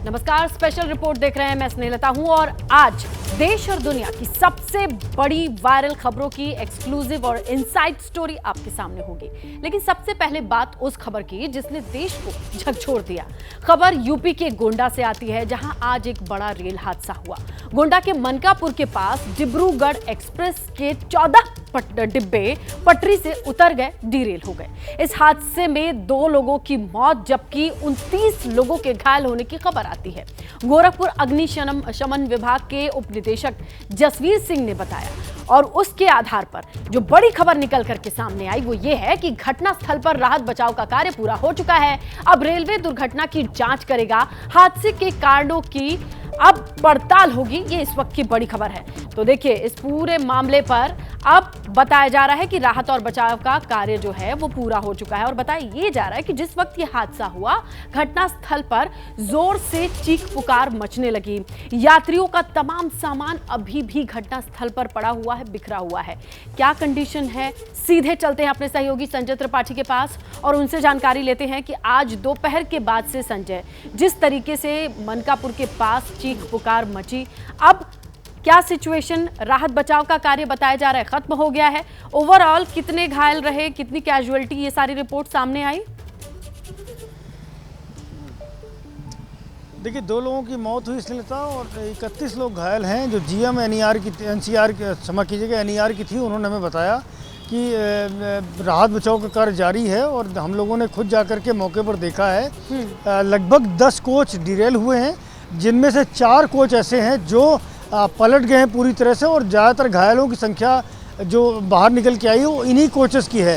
नमस्कार, special report देख रहे हैं। मैं स्नेहलता हूं और आज देश और दुनिया की सबसे बड़ी वायरल खबरों की एक्सक्लूसिव और इनसाइड स्टोरी आपके सामने होगी। लेकिन सबसे पहले बात उस खबर की जिसने देश को झकझोर दिया। खबर यूपी के गोंडा से आती है, जहां आज एक बड़ा रेल हादसा हुआ। गोंडा के मनकापुर के पास डिब्रूगढ़ एक्सप्रेस के 14 डिब्बे पटरी से उतर गए, डीरेल हो गए। इस हादसे में 2 लोगों की मौत जबकि 29 लोगों के घायल होने की खबर आती है। गोरखपुर अग्निशमन विभाग के उप निदेशक जसवीर सिंह ने बताया और उसके आधार पर जो बड़ी खबर निकल करके सामने आई वो ये है कि घटनास्थल पर राहत बचाव का कार्य पूरा हो चुका है। अब रेलवे दुर्घटना की जांच करेगा, हादसे के कारणों की अब पड़ताल होगी। ये इस वक्त की बड़ी खबर है। तो देखिए, इस पूरे मामले पर अब बताया जा रहा है कि राहत और बचाव का कार्य जो है वो पूरा हो चुका है और बताया ये जा रहा है कि जिस वक्त ये हादसा हुआ, घटनास्थल पर जोर से चीख पुकार मचने लगी। यात्रियों का तमाम सामान अभी भी घटनास्थल पर पड़ा हुआ है, बिखरा हुआ है। क्या कंडीशन है, सीधे चलते हैं अपने सहयोगी संजय त्रिपाठी के पास और उनसे जानकारी लेते हैं कि आज दोपहर के बाद से संजय, जिस तरीके से मनकापुर के पास चीख पुकार मची, अब क्या सिचुएशन, राहत बचाव का कार्य बताया जा रहा है खत्म हो गया है? ओवरऑल कितने घायल रहे, कितनी कैजुअलिटी, ये सारी रिपोर्ट सामने आई? देखिए, 2 लोगों की मौत हुई स्नेहलता और 31 लोग घायल हैं। जो जीएम एनईआर की क्षमा कीजिएगा एनईआर की थी, उन्होंने हमें बताया कि राहत बचाव का कार्य जारी है और हम लोगों ने खुद जाकर के मौके पर देखा है। लगभग 10 कोच डिरेल हुए हैं, जिनमें से 4 कोच ऐसे हैं जो पलट गए हैं पूरी तरह से और ज़्यादातर घायलों की संख्या जो बाहर निकल के आई है वो इन्हीं कोचेस की है।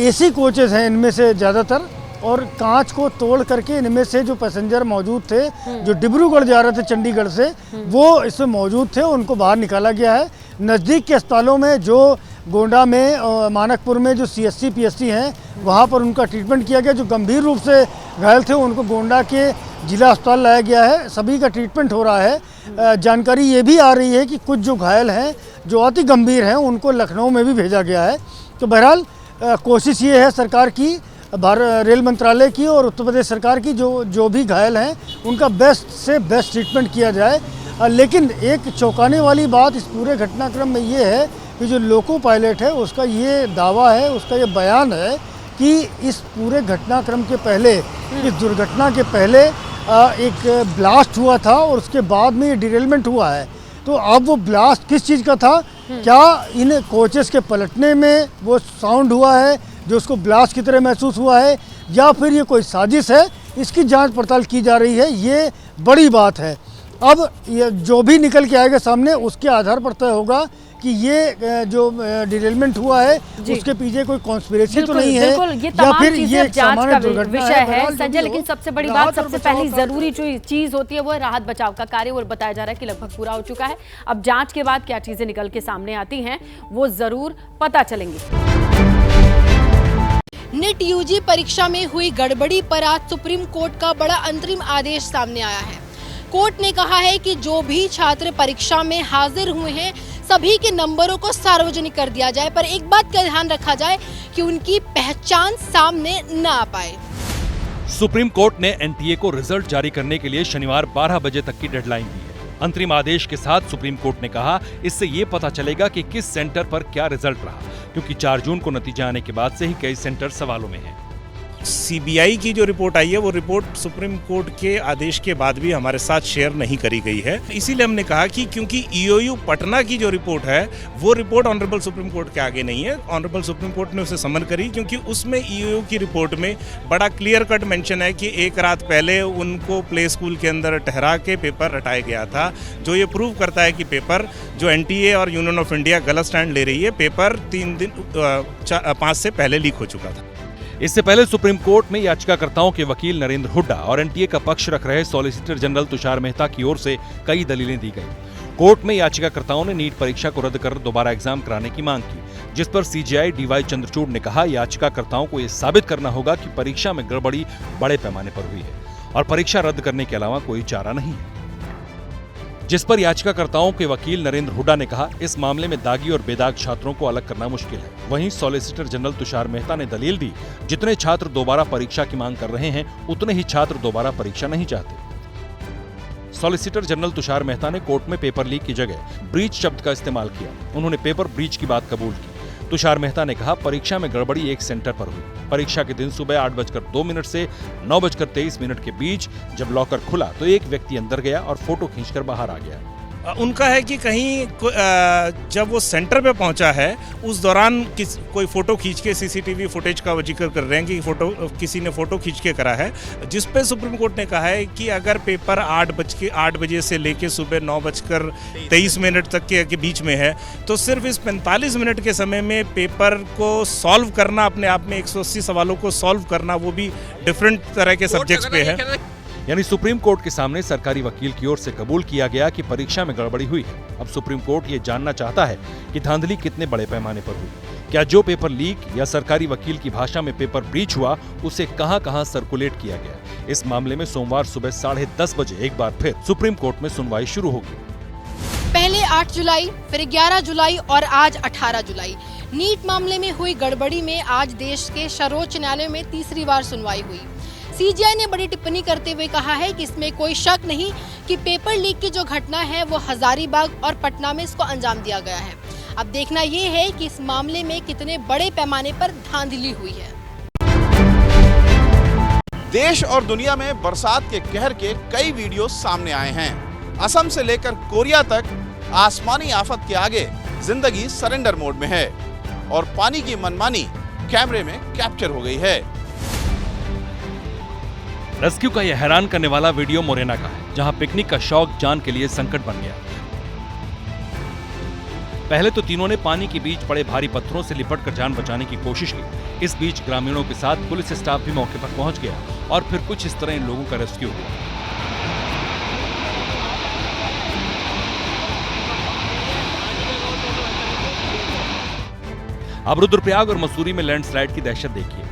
एसी कोचेस हैं इनमें से ज़्यादातर, और कांच को तोड़ करके इनमें से जो पैसेंजर मौजूद थे जो डिब्रूगढ़ जा रहे थे चंडीगढ़ से, वो इसमें मौजूद थे, उनको बाहर निकाला गया है। नज़दीक के अस्पतालों में जो गोंडा में मानकपुर में जो CSC PSC हैं वहाँ पर उनका ट्रीटमेंट किया गया। जो गंभीर रूप से घायल थे उनको गोंडा के जिला अस्पताल लाया गया है, सभी का ट्रीटमेंट हो रहा है। जानकारी ये भी आ रही है कि कुछ जो घायल हैं जो अति गंभीर हैं उनको लखनऊ में भी भेजा गया है। तो बहरहाल कोशिश ये है सरकार की, रेल मंत्रालय की और उत्तर प्रदेश सरकार की, जो भी घायल हैं उनका बेस्ट से बेस्ट ट्रीटमेंट किया जाए। लेकिन एक चौंकाने वाली बात इस पूरे घटनाक्रम में ये है कि जो लोको पायलट है उसका ये दावा है, उसका ये बयान है कि इस पूरे घटनाक्रम के पहले, इस दुर्घटना के पहले एक ब्लास्ट हुआ था और उसके बाद में ये डिरेलमेंट हुआ है। तो अब वो ब्लास्ट किस चीज़ का था, क्या इन कोचेस के पलटने में वो साउंड हुआ है जो उसको ब्लास्ट की तरह महसूस हुआ है, या फिर ये कोई साजिश है, इसकी जांच पड़ताल की जा रही है। ये बड़ी बात है। अब ये जो भी निकल के आएगा सामने, उसके आधार पर तय होगा कि ये जो डिरेलमेंट हुआ है उसके पीछे कोई कॉन्स्पिरेसी तो नहीं है, ये या फिर ये एक जांच सामान्य का दुर्घटना विषय है संजय। लेकिन हो, सबसे बड़ी बात, सबसे पहली जरूरी जो चीज होती है वो है राहत बचाव का कार्य, और बताया जा रहा है कि लगभग पूरा हो चुका है। अब जांच के बाद क्या चीजें निकल के सामने आती हैं वो जरूर पता चलेंगी। नीट यूजी परीक्षा में हुई गड़बड़ी पर आज सुप्रीम कोर्ट का बड़ा अंतरिम आदेश सामने आया है। कोर्ट ने कहा है कि जो भी छात्र परीक्षा में हाजिर हुए हैं सभी के नंबरों को सार्वजनिक कर दिया जाए, पर एक बात का ध्यान रखा जाए कि उनकी पहचान सामने न आ पाए। सुप्रीम कोर्ट ने एनटीए को रिजल्ट जारी करने के लिए शनिवार 12 बजे तक की डेडलाइन दी है। अंतरिम आदेश के साथ सुप्रीम कोर्ट ने कहा, इससे ये पता चलेगा कि किस सेंटर पर क्या रिजल्ट रहा, क्योंकि 4 जून को नतीजा आने के बाद से ही कई सेंटर सवालों में हैं। सीबीआई की जो रिपोर्ट आई है वो रिपोर्ट सुप्रीम कोर्ट के आदेश के बाद भी हमारे साथ शेयर नहीं करी गई है। इसीलिए हमने कहा कि क्योंकि ईओयू पटना की जो रिपोर्ट है वो रिपोर्ट ऑनरेबल सुप्रीम कोर्ट के आगे नहीं है। ऑनरेबल सुप्रीम कोर्ट ने उसे समन करी क्योंकि उसमें ईओयू की रिपोर्ट में बड़ा क्लियर कट मेंशन है कि एक रात पहले उनको प्ले स्कूल के अंदर ठहरा के पेपर रटाया गया था, जो ये प्रूव करता है कि पेपर जो एनटीए और यूनियन ऑफ इंडिया गलत स्टैंड ले रही है, पेपर 5 से पहले लीक हो चुका था। इससे पहले सुप्रीम कोर्ट में याचिकाकर्ताओं के वकील नरेंद्र हुड्डा और एनटीए का पक्ष रख रहे सॉलिसिटर जनरल तुषार मेहता की ओर से कई दलीलें दी गई। कोर्ट में याचिकाकर्ताओं ने नीट परीक्षा को रद्द कर दोबारा एग्जाम कराने की मांग की, जिस पर सीजेआई डीवाई चंद्रचूड़ ने कहा, याचिकाकर्ताओं को यह साबित करना होगा कि परीक्षा में गड़बड़ी बड़े पैमाने पर हुई है और परीक्षा रद्द करने के अलावा कोई चारा नहीं है। जिस पर याचिकाकर्ताओं के वकील नरेंद्र हुड्डा ने कहा, इस मामले में दागी और बेदाग छात्रों को अलग करना मुश्किल है। वहीं सॉलिसिटर जनरल तुषार मेहता ने दलील दी, जितने छात्र दोबारा परीक्षा की मांग कर रहे हैं उतने ही छात्र दोबारा परीक्षा नहीं चाहते। सॉलिसिटर जनरल तुषार मेहता ने कोर्ट में पेपर लीक की जगह ब्रीच शब्द का इस्तेमाल किया। उन्होंने पेपर ब्रीच की बात कबूल की। तुषार मेहता ने कहा, परीक्षा में गड़बड़ी एक सेंटर पर हुई। परीक्षा के दिन सुबह 8:02 से 9:23 के बीच जब लॉकर खुला तो एक व्यक्ति अंदर गया और फोटो खींचकर बाहर आ गया। उनका है कि कहीं जब वो सेंटर पे पहुंचा है उस दौरान कोई फोटो खींच के सीसीटीवी फुटेज का जिक्र कर रहे हैं कि किसी ने फोटो खींच के करा है, जिस पे सुप्रीम कोर्ट ने कहा है कि अगर पेपर 8 बजे से लेके सुबह 9:23 तक के बीच में है तो सिर्फ इस 45 मिनट के समय में पेपर को सॉल्व करना, अपने आप में 180 सवालों को सॉल्व करना, वो भी डिफरेंट तरह के सब्जेक्ट्स पे है। यानी सुप्रीम कोर्ट के सामने सरकारी वकील की ओर से कबूल किया गया कि परीक्षा में गड़बड़ी हुई है। अब सुप्रीम कोर्ट ये जानना चाहता है कि धांधली कितने बड़े पैमाने पर हुई। क्या जो पेपर लीक या सरकारी वकील की भाषा में पेपर ब्रीच हुआ उसे कहां-कहां सर्कुलेट किया गया। इस मामले में सोमवार सुबह 10:30 बजे एक बार फिर सुप्रीम कोर्ट में सुनवाई शुरू होगी। पहले 8 जुलाई, फिर 11 जुलाई और आज 18 जुलाई। नीट मामले में हुई गड़बड़ी में आज देश के सर्वोच्च न्यायालय में तीसरी बार सुनवाई हुई। सीजीआई ने बड़ी टिप्पणी करते हुए कहा है कि इसमें कोई शक नहीं कि पेपर लीक की जो घटना है वो हजारीबाग और पटना में इसको अंजाम दिया गया है। अब देखना ये है कि इस मामले में कितने बड़े पैमाने पर धांधली हुई है। देश और दुनिया में बरसात के कहर के कई वीडियो सामने आए हैं। असम से लेकर कोरिया तक आसमानी आफत के आगे जिंदगी सरेंडर मोड में है और पानी की मनमानी कैमरे में कैप्चर हो गई है। रेस्क्यू का यह हैरान करने वाला वीडियो मोरेना का है, जहां पिकनिक का शौक जान के लिए संकट बन गया। पहले तो तीनों ने पानी के बीच पड़े भारी पत्थरों से लिपटकर जान बचाने की कोशिश की। इस बीच ग्रामीणों के साथ पुलिस स्टाफ भी मौके पर पहुंच गया और फिर कुछ इस तरह इन लोगों का रेस्क्यू हुआ। अब रुद्रप्रयाग और मसूरी में लैंडस्लाइड की दहशत देखिए।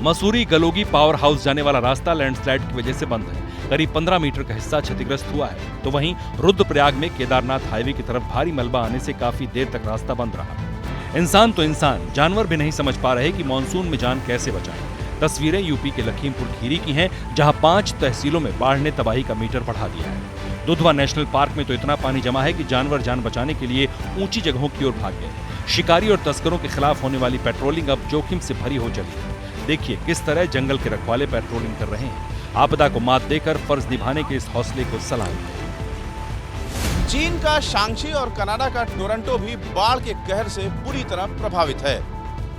मसूरी गलोगी पावर हाउस जाने वाला रास्ता लैंडस्लाइड की वजह से बंद है। करीब 15 मीटर का हिस्सा क्षतिग्रस्त हुआ है। तो वहीं रुद्रप्रयाग में केदारनाथ हाईवे की तरफ भारी मलबा आने से काफी देर तक रास्ता बंद रहा। इंसान तो इंसान, जानवर भी नहीं समझ पा रहे कि मानसून में जान कैसे बचाएं। तस्वीरें यूपी के लखीमपुर खीरी की हैं, जहां 5 तहसीलों में बाढ़ ने तबाही का मीटर बढ़ा दिया है। दुधवा नेशनल पार्क में तो इतना पानी जमा है कि जानवर जान बचाने के लिए ऊंची जगहों की ओर भाग गए। शिकारी और तस्करों के खिलाफ होने वाली पेट्रोलिंग अब जोखिम से भरी हो चली है। देखिए किस तरह जंगल के रखवाले पेट्रोलिंग कर रहे हैं। आपदा को मात देकर फर्ज निभाने के इस हौसले को सलाम है। चीन का शांक्षी और कनाडा का टोरंटो भी बाढ़ के कहर से बुरी तरह प्रभावित है।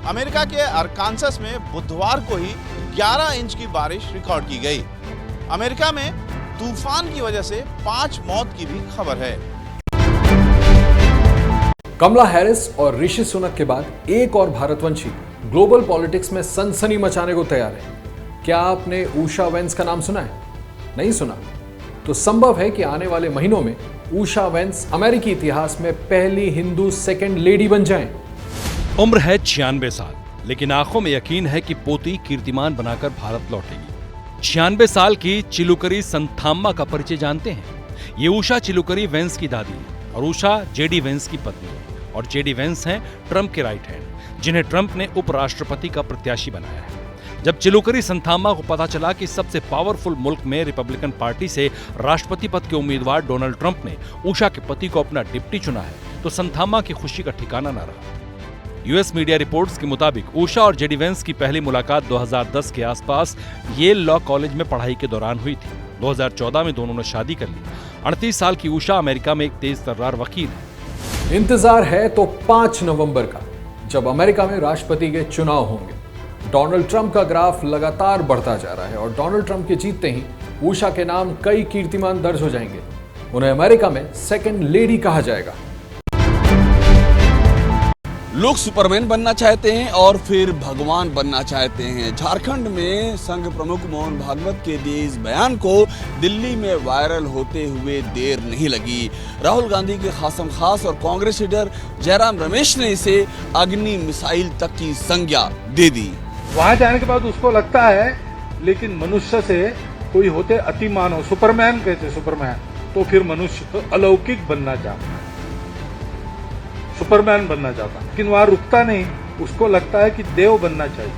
अमेरिका के अरकानसस में बुधवार को ही 11 इंच की बारिश रिकॉर्ड की गई। अमेरिका में तूफान की वजह से 5 मौत की भी खबर है। कमला हैरिस और ऋषि सुनक के बाद एक और भारतवंशी ग्लोबल पॉलिटिक्स में सनसनी मचाने को तैयार है। क्या आपने उषा वेंस का नाम सुना है? नहीं सुना तो संभव है कि आने वाले महीनों में उषा वेंस अमेरिकी इतिहास में पहली हिंदू सेकंड लेडी बन जाएं। उम्र है 96 साल, लेकिन आंखों में यकीन है कि पोती कीर्तिमान बनाकर भारत लौटेगी। 96 साल की चिलुकरी संथाम्मा का परिचय जानते हैं? ये उषा चिलुकरी वेंस की दादी है और उषा जेडी वेंस की पत्नी है। और जेडी वेंस हैं ट्रंप के राइट हैंड, जिन्हें ट्रंप ने उपराष्ट्रपति का प्रत्याशी बनाया है। जब चिलुकरी संथाम्मा को पता चला कि सबसे पावरफुल मुल्क में रिपब्लिकन पार्टी से राष्ट्रपति पद के उम्मीदवार डोनाल्ड ट्रंप ने उषा के पति को अपना डिप्टी चुना है, तो संथाम्मा की खुशी का ठिकाना न रहा। यूएस मीडिया रिपोर्ट्स के मुताबिक उषा और जेडी वेंस की पहली मुलाकात 2010 के आसपास येल लॉ कॉलेज में पढ़ाई के दौरान हुई थी। 2014 में दोनों ने शादी कर ली। 38 साल की उषा अमेरिका में एक तेज तर्रार वकील है। इंतजार है तो 5 नवंबर का, जब अमेरिका में राष्ट्रपति के चुनाव होंगे। डोनाल्ड ट्रंप का ग्राफ लगातार बढ़ता जा रहा है और डोनाल्ड ट्रंप के जीतते ही उषा के नाम कई कीर्तिमान दर्ज हो जाएंगे। उन्हें अमेरिका में सेकंड लेडी कहा जाएगा। लोग सुपरमैन बनना चाहते हैं और फिर भगवान बनना चाहते हैं। झारखंड में संघ प्रमुख मोहन भागवत के दिए इस बयान को दिल्ली में वायरल होते हुए देर नहीं लगी। राहुल गांधी के खासम खास और कांग्रेस लीडर जयराम रमेश ने इसे अग्नि मिसाइल तक की संज्ञा दे दी। वहां जाने के बाद उसको लगता है लेकिन मनुष्य से कोई होते अतिमानव, सुपरमैन कहते सुपरमैन, तो फिर मनुष्य तो अलौकिक बनना चाहता है, सुपरमैन बनना चाहता है। लेकिन वहां रुकता नहीं, उसको लगता है कि देव बनना चाहिए,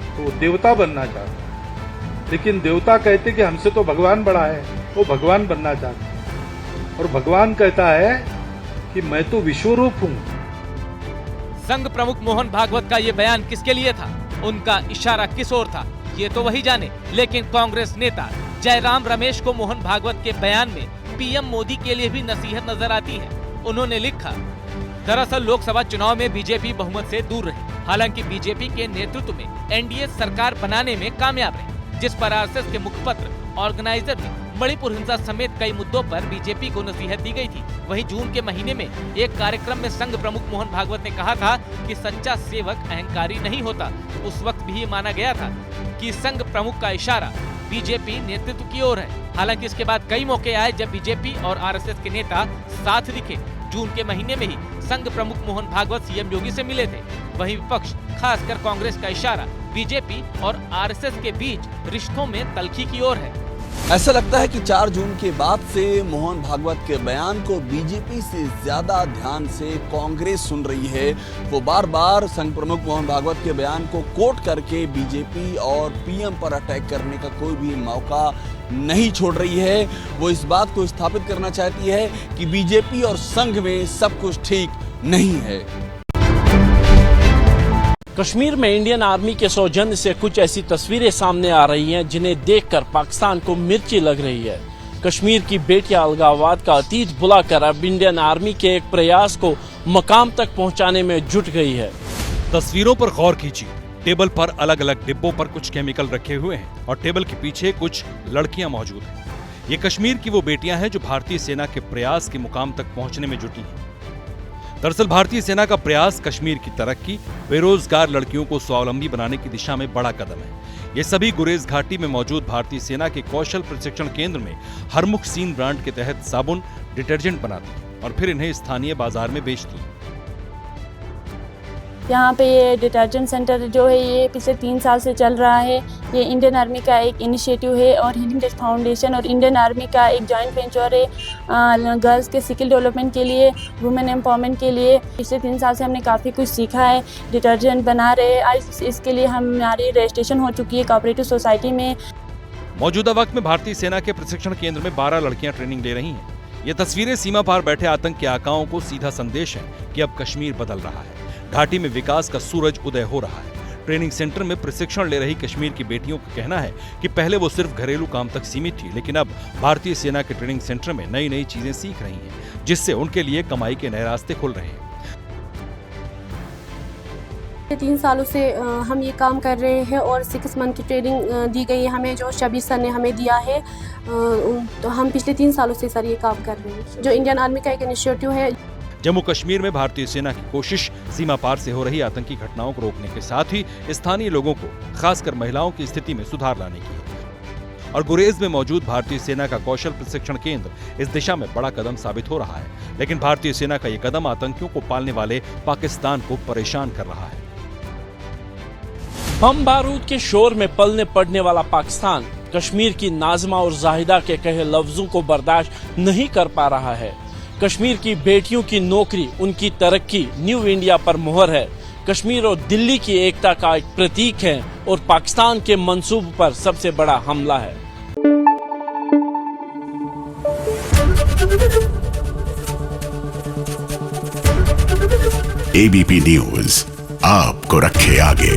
तो वो देवता बनना चाहता है। लेकिन देवता कहते कि हमसे तो भगवान बड़ा है, वो भगवान बनना चाहते हैं। और भगवान कहता है कि मैं तो विश्वरूप हूँ। संघ प्रमुख मोहन भागवत का ये बयान किसके लिए था, उनका इशारा किस ओर था, ये तो वही जाने। लेकिन कांग्रेस नेता जयराम रमेश को मोहन भागवत के बयान में पीएम मोदी के लिए भी नसीहत नजर आती है। उन्होंने लिखा, दरअसल लोकसभा चुनाव में बीजेपी बहुमत से दूर रही, हालांकि बीजेपी के नेतृत्व में एनडीए सरकार बनाने में कामयाब रही, जिस पर आरएसएस के मुखपत्र ऑर्गेनाइजर में मणिपुर हिंसा समेत कई मुद्दों पर बीजेपी को नसीहत दी गई थी। वहीं जून के महीने में एक कार्यक्रम में संघ प्रमुख मोहन भागवत ने कहा था कि सच्चा सेवक अहंकारी नहीं होता। उस वक्त भी माना गया था कि संघ प्रमुख का इशारा बीजेपी नेतृत्व की ओर है। हालांकि इसके बाद कई मौके आए जब बीजेपी और आरएसएस के नेता साथ दिखे। जून के महीने में ही संघ प्रमुख मोहन भागवत सीएम योगी से मिले थे। वहीं विपक्ष, खासकर कांग्रेस का इशारा बीजेपी और आरएसएस के बीच रिश्तों में तल्खी की ओर है। ऐसा लगता है कि 4 जून के बाद से मोहन भागवत के बयान को बीजेपी से ज्यादा ध्यान से कांग्रेस सुन रही है। वो बार बार संघ प्रमुख मोहन भागवत के बयान को कोट करके बीजेपी और पीएम पर अटैक करने का कोई भी मौका नहीं छोड़ रही है। वो इस बात को स्थापित करना चाहती है कि बीजेपी और संघ में सब कुछ ठीक नहीं है। कश्मीर में इंडियन आर्मी के सौजन्य से कुछ ऐसी तस्वीरें सामने आ रही हैं जिन्हें देखकर पाकिस्तान को मिर्ची लग रही है। कश्मीर की बेटियां अलगाववाद का अतीत भुलाकर अब इंडियन आर्मी के एक प्रयास को मकाम तक पहुंचाने में जुट गई है। तस्वीरों पर गौर कीजिए। टेबल पर अलग अलग डिब्बों पर कुछ केमिकल रखे हुए हैं और टेबल के पीछे कुछ लड़कियां मौजूद हैं। ये कश्मीर की वो बेटियां हैं जो भारतीय सेना के प्रयास के मुकाम तक पहुंचने में जुटी हैं। दरअसल भारतीय सेना का प्रयास कश्मीर की तरक्की, बेरोजगार लड़कियों को स्वावलंबी बनाने की दिशा में बड़ा कदम है। ये सभी गुरेज घाटी में मौजूद भारतीय सेना के कौशल प्रशिक्षण केंद्र में हरमुख सीन ब्रांड के तहत साबुन, डिटर्जेंट बनाती हैं और फिर इन्हें स्थानीय बाजार में बेचती हैं। यहाँ पे ये डिटर्जेंट सेंटर जो है ये पिछले 3 साल से चल रहा है। ये इंडियन आर्मी का एक इनिशिएटिव है और हीलिंग टेस्ट फाउंडेशन और इंडियन आर्मी का एक जॉइंट वेंचर है गर्ल्स के स्किल डेवलपमेंट के लिए, वुमेन एम्पावरमेंट के लिए। पिछले 3 साल से हमने काफ़ी कुछ सीखा है, डिटर्जेंट बना रहे हैं। आज इसके लिए हमारी रजिस्ट्रेशन हो चुकी है कोऑपरेटिव सोसाइटी में। मौजूदा वक्त में भारतीय सेना के प्रशिक्षण केंद्र में 12 लड़कियां ट्रेनिंग ले रही हैं। ये तस्वीरें सीमा पार बैठे आतंक के आकाओं को सीधा संदेश है कि अब कश्मीर बदल रहा है, घाटी में विकास का सूरज उदय हो रहा है। ट्रेनिंग सेंटर में प्रशिक्षण ले रही कश्मीर की बेटियों का कहना है कि पहले वो सिर्फ घरेलू काम तक सीमित थी, लेकिन अब भारतीय सेना के ट्रेनिंग सेंटर में नई नई चीजें सीख रही हैं, जिससे उनके लिए कमाई के नए रास्ते खुल रहे हैं। 3 सालों से हम ये काम कर रहे हैं और 6 मंथ की ट्रेनिंग दी गई है हमें, जो शबीर सर ने हमें दिया है। तो हम पिछले 3 सालों से सर ये काम कर रहे हैं, जो इंडियन आर्मी का एक इनिशिएटिव है। जम्मू कश्मीर में भारतीय सेना की कोशिश सीमा पार से हो रही आतंकी घटनाओं को रोकने के साथ ही स्थानीय लोगों को, खासकर महिलाओं की स्थिति में सुधार लाने की है। और गुरेज में मौजूद भारतीय सेना का कौशल प्रशिक्षण केंद्र इस दिशा में बड़ा कदम साबित हो रहा है। लेकिन भारतीय सेना का ये कदम आतंकियों को पालने वाले पाकिस्तान को परेशान कर रहा है। बम बारूद के शोर में पलने पड़ने वाला पाकिस्तान कश्मीर की नाज़िमा और जाहिदा के कहे लफ्जों को बर्दाश्त नहीं कर पा रहा है। कश्मीर की बेटियों की नौकरी, उनकी तरक्की न्यू इंडिया पर मोहर है। कश्मीर और दिल्ली की एकता का एक प्रतीक है और पाकिस्तान के मंसूब पर सबसे बड़ा हमला है। एबीपी न्यूज आपको रखे आगे।